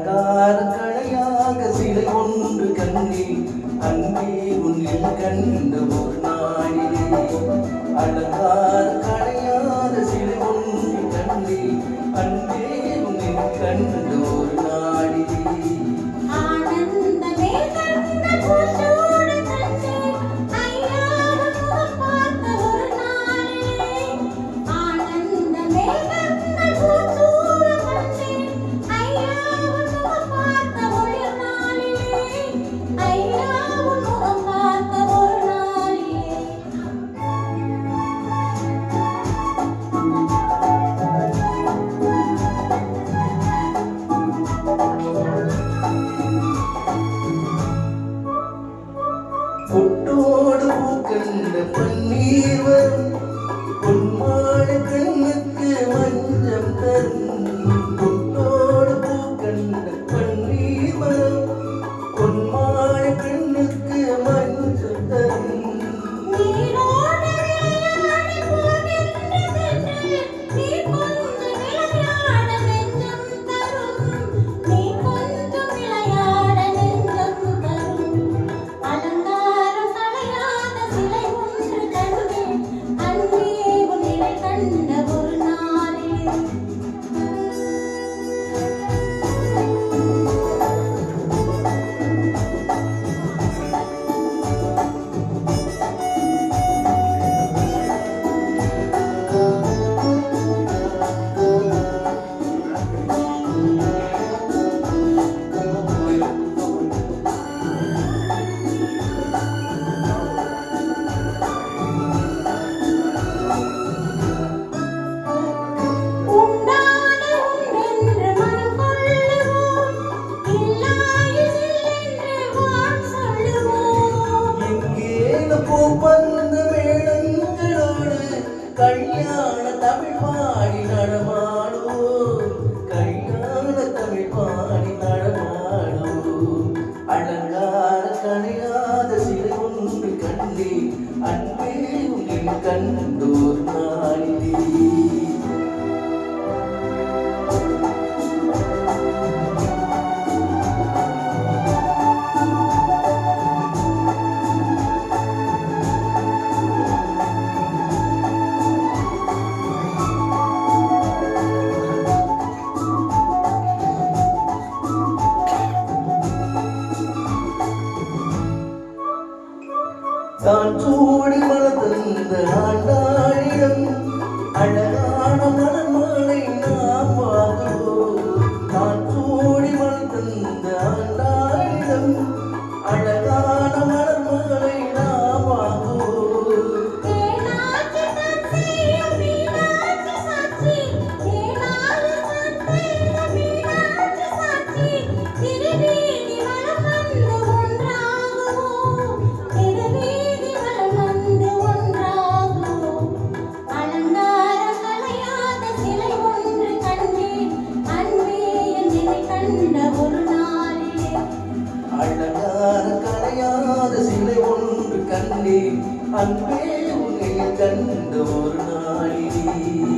அலங்கார கலையாக சிலை ஒன்று கண்ணே அன்பே உன்னில் கண்ட ஒரு நாளிலே அலங்கார கலையாக சிலை ஒன்று கண்ணே அன்பே உன்னில் கண்ட ஒரு நாளிலே பொட்டோடு பூக்கண்ட பன்னீர் வரும் பொன்மாட கண்ணுக்கு மஞ்சம் தரும் பொட்டோடு பூக்கண்ட பன்னீர் வரும் பொன்மாட கண்ணுக்கு மஞ்சம் தரும் பூப்பந்த மேளங்களோடு கல்யாண தமிழ் பாடி நடமாடோ கல்யாண தமிழ் பாடி நடமாடோ அலங்கார கலையாத சிலை ஒன்று கண்டே அன்பே உன்னில் கண்டோர் நாளிலே தான் சூடி மலர்ந்த ஆண்டாளிடம் அழகான மலர்மாலை நாம் வாங்குவோம் தான் சூடி மலர்ந்த ஆண்டாளிடம் அழகான மலர்மாலை நாம் வாங்குவோம் அழகான கலையாத சிலை ஒன்று கண்டே அன்பே உன்னை கண்ட ஒரு நாளிலே